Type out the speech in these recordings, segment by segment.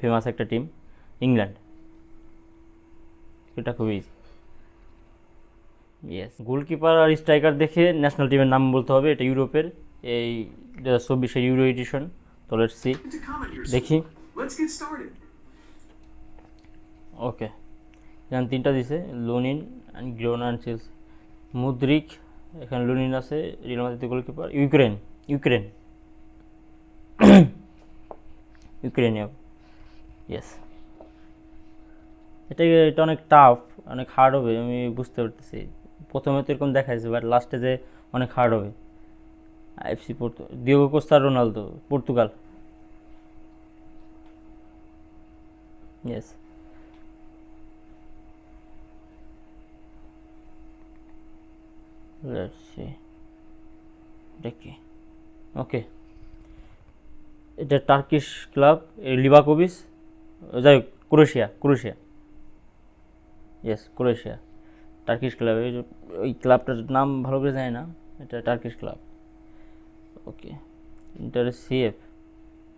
Famous একটা team, England. এটা খুবই ইজি। ইয়েস, গোলকিপার আর স্ট্রাইকার দেখে ন্যাশনাল টিমের নাম বলতে হবে। এটা ইউরোপের এই 2024 ইউরো এডিশন। তো লেটস সি, দেখি। ওকে, এখানে 3টা দিছে, লুনিন অ্যান্ড গ্রিওনা অ্যান্ড চেলসি। মুদ্রিক, এখানে লুনিন আছে, রিয়াল মাদ্রিদের goalkeeper. Ukraine, Ukraine Ukrainian. Yes, এটা অনেক টাফ, অনেক হার্ড হবে, আমি বুঝতে পারতেছি। প্রথমে তো এরকম দেখাইছে, বাট লাস্টে যে অনেক হার্ড হবে। FC Diego Costa Ronaldo, Portugal. Yes, let's see, এটা কি? ওকে, এটা টার্কিশ ক্লাব, লিভাকোভিচ। যাই হোক, Croatia, Croatia. Yes, Croatia, Turkish club. ওই ক্লাবটার নাম ভালো করে জানি না, এটা Turkish club. Okay, Inter CF,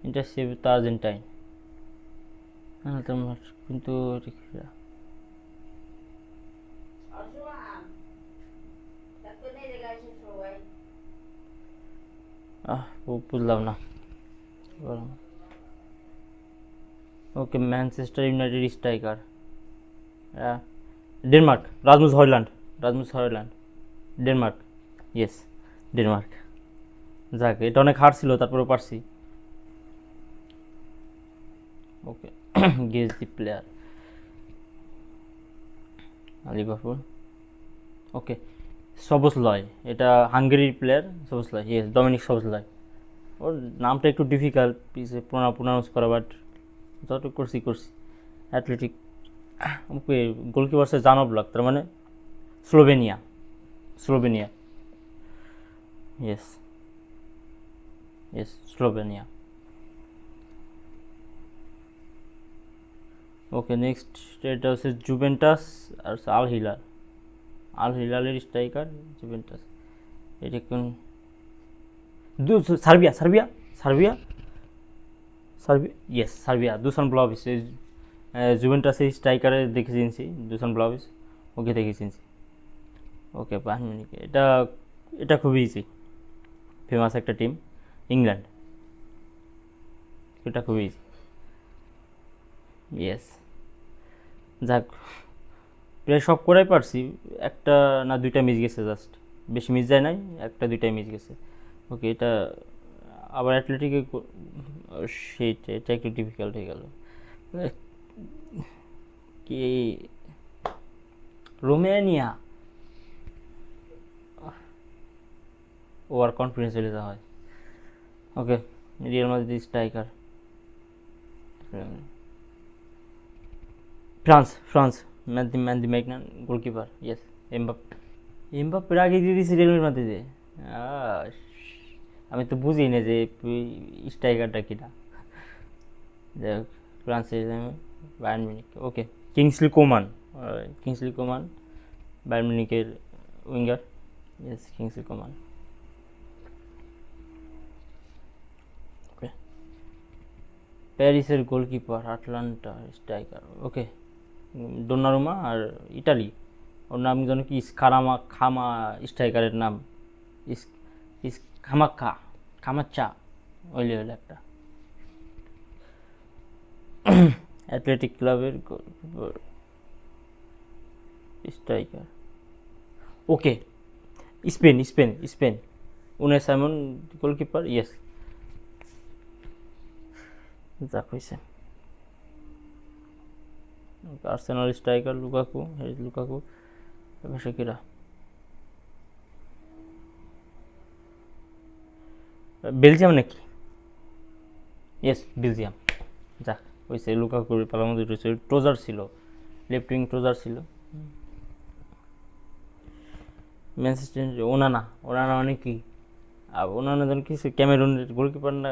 Inter CF তো আর্জেন্টাইন। হ্যাঁ, তোমার কিন্তু বুঝলাম না। Okay, Manchester United striker, Denmark, Rasmus Hojlund, Rasmus Hojlund, Denmark. Yes, Denmark. যাক, এটা অনেক হার্ড ছিল, তারপরেও পারছি। ওকে, গেস দি প্লেয়ার, লিভারপুল। ওকে, সবসলয়, এটা হাঙ্গেরির player, Szoboszlai. Yes, Dominik Szoboszlai. ওর নামটা একটু ডিফিকাল্ট পিসে প্রোনাউন্স করা, বাট যতটুকু করছি করছি। অ্যাথলেটিক। ওকে, গোলকিপার সে জানোব্লাক, তার মানে Slovenia, Slovenia. Yes, yes, Slovenia. Okay, next এটা হচ্ছে জুভেন্টাস আর আল হিলাল। আল হিলালের স্ট্রাইকার, জুভেন্টাস। এটা কোন? Serbia, Serbia, Serbia, Serbia. Yes, Serbia, Dusan ব্লাভিচ। জুভেন্টাসের স্ট্রাইকারে দেখে চিনছি, দুসান ব্লাভিচ। ওকে, দেখে চিনছি। ওকে, বায়ার্ন মিউনিখ। এটা এটা খুবই ইজি, ফেমাস একটা টিম, ইংল্যান্ড। এটা খুবই ইজি। ইয়েস, যাক, প্রায় সব করাই পারছি। একটা না দুইটা মিস গেছে, জাস্ট বেশি মিস যায় নাই, একটা দুইটাই মিস গেছে। ওকে, এটা আবার অ্যাথলেটিকে, সেইটা, এটা একটু ডিফিকাল্ট হয়ে গেল। কি, রোমেনিয়া। ওভার কনফিডেন্স চলে যাওয়া হয়। Okay, Real Madrid striker, France, France, Mandy Maignan, goalkeeper. Yes, এমবাপ্পের আগে দিয়ে দিয়েছি রিয়াল মাদ্রিদে। আমি তো বুঝি না যে স্ট্রাইকারটা কিনা। যাই হোক, ফ্রান্সের Bayern Munich. Okay, Kingsley Coman, Kingsley Coman, Bayern মিউনিখের winger. Yes, Kingsley Coman. Okay, প্যারিসের goalkeeper, Atlanta striker. Okay, Donnarumma. আর ইটালি, ওর নাম যেন কি, খারামা খামা, স্ট্রাইকারের নাম ইস ইস খামাক্কা, খামাচ্চা, ওই লেভেল একটা। অ্যাথলেটিক ক্লাবের striker. Okay, Spain, Spain, Spain, Unai Simon goalkeeper. Yes, যাক হয়েছে। Arsenal striker Lukaku, Lukaku. এবার কিরা, বেলজিয়াম নাকি? Yes, Belgium. যাক হয়েছে, লুকাকুর পালার মধ্যে রয়েছে। ট্রোজার ছিল, লেফট উইং ট্রোজার ছিল। ম্যানচেস্টার, ওনানা, ওনানা মানে কি? আর ওনানা যেন কি, ক্যামেরুনের গোলকিপার না?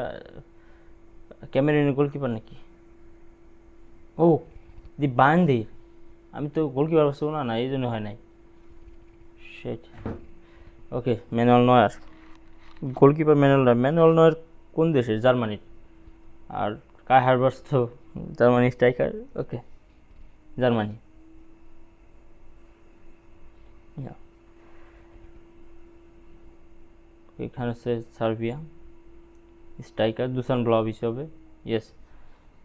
ক্যামেরুনের গোলকিপার নাকি? ও, দি বায়ান্দির। আমি তো গোলকিপার বলছি ওনানা, এই জন্য হয় নাই। সেট। ওকে, ম্যানুয়াল নয়ার গোলকিপার। ম্যানুয়াল নয়ার কোন দেশের? জার্মানির। আর কাই হারবার্স তো জার্মানি স্ট্রাইকার, ওকে জার্মানি। এখানে হচ্ছে সার্বিয়া, স্ট্রাইকার দুসান ব্লাউবিচ হবে, ইয়েস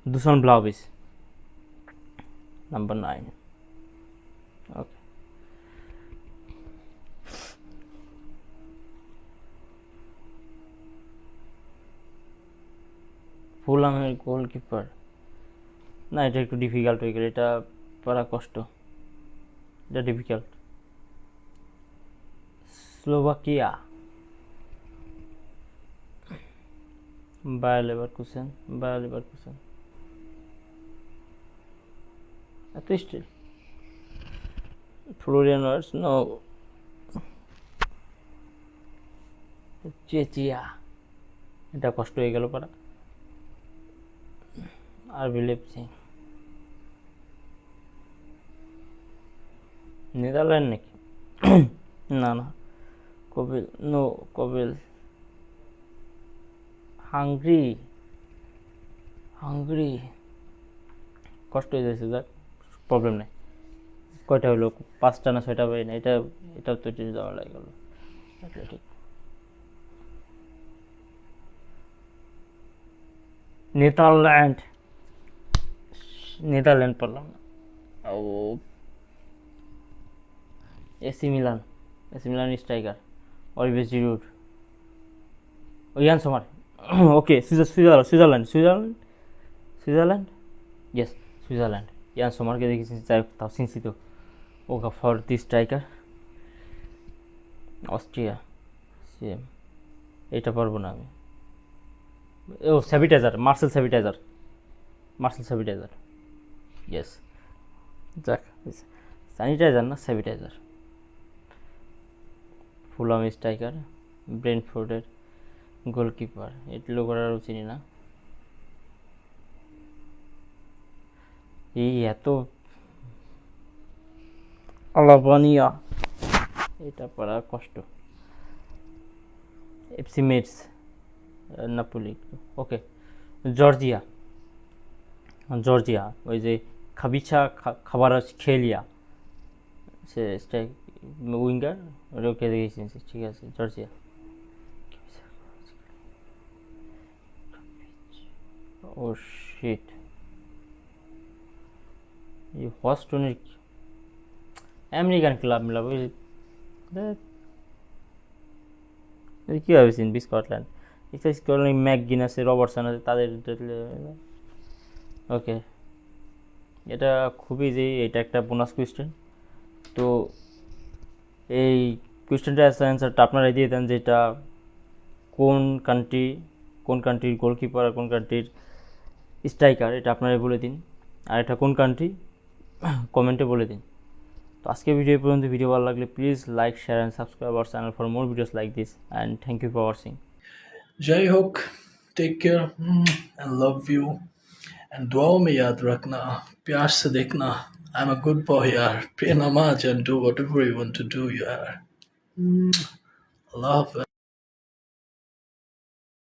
দুসান ব্লাউবিচ, নাম্বার 9। ওকে, ফুলামের গোলকিপার, না এটা একটু ডিফিকাল্ট হয়ে গেল, এটা পড়া কষ্ট, এটা difficult. Slovakia, Bayer Leverkusen, Bayer Leverkusen, এত স্টিল ফ্লোরিয়ান ওয়ার্স, নো চেচিয়া, এটা কষ্ট হয়ে গেল পারা। আরবি লেপসিং, নেদারল্যান্ড নাকি? না না, কবিল, নো কবিল, হাঙ্গরি, হাঙ্গরি কষ্ট হয়ে যাচ্ছে, যাক প্রবলেম নেই। কয়টা হলো, 5টা না 6টা পাই না, এটাও তো দেওয়া লাগে গেল। অ্যাথলেটিক, নেদারল্যান্ড, নেদারল্যান্ড পারলাম না। ও AC Milan, AC Milan striker Olivier Giroud, Yann Sommer, okay Switzerland, Switzerland, Switzerland, yes Switzerland, Yann সোমারকে দেখেছি, যাই হোক তাও চিনছি তো। Okay for the striker, Austria, same, এটা পারবো না আমি। ও Sabitzer, Marcel Sabitzer, Marcel Sabitzer, yes, যাক স্যানিটাইজার না স্যাবিটাইজার। ফুলাম স্ট্রাইকার, ব্রেন্টফোর্ডের গোলকিপার, এগুলো করারও চিনি না। এই এত আলাবানিয়া, এটা পড়া কষ্ট। এফসি মেটস, নাপোলি, ওকে জর্জিয়া, জর্জিয়া ওই যে খাবিছা খাবারাজ খেলিয়া, সে স্ট্রাইক উইঙ্গার, ওকে দেখেছি, ঠিক আছে জর্জিয়া। ও শিট, এই হস্টনের আমেরিকান ক্লাব মিলাব, কী হবে চিনবি? স্কটল্যান্ড, স্কটল্যান্ড ম্যাকগিন আছে, রবার্টসন আছে, তাদের। ওকে, এটা খুবই যে এটা একটা বোনাস কোয়েশ্চেন, তো এই কোয়েশ্চেনটা অ্যান্সারটা আপনারাই দিয়ে দেন, যেটা কোন কান্ট্রির গোলকিপার আর কোন কান্ট্রির স্ট্রাইকার, এটা আপনারাই বলে দিন। আর এটা কোন কান্ট্রি কমেন্টে বলে দিন। তো আজকে ভিডিও পর্যন্ত, ভিডিও ভালো লাগলে please like, share and subscribe our channel for more videos like this, and thank you for watching. जय होक, take care and love you and दुआओं में याद रखना, प्यार से देखना। I am a good boy यार, प्रे नमाज and do whatever you want to do यार। अल्लाह हाफ़िज़।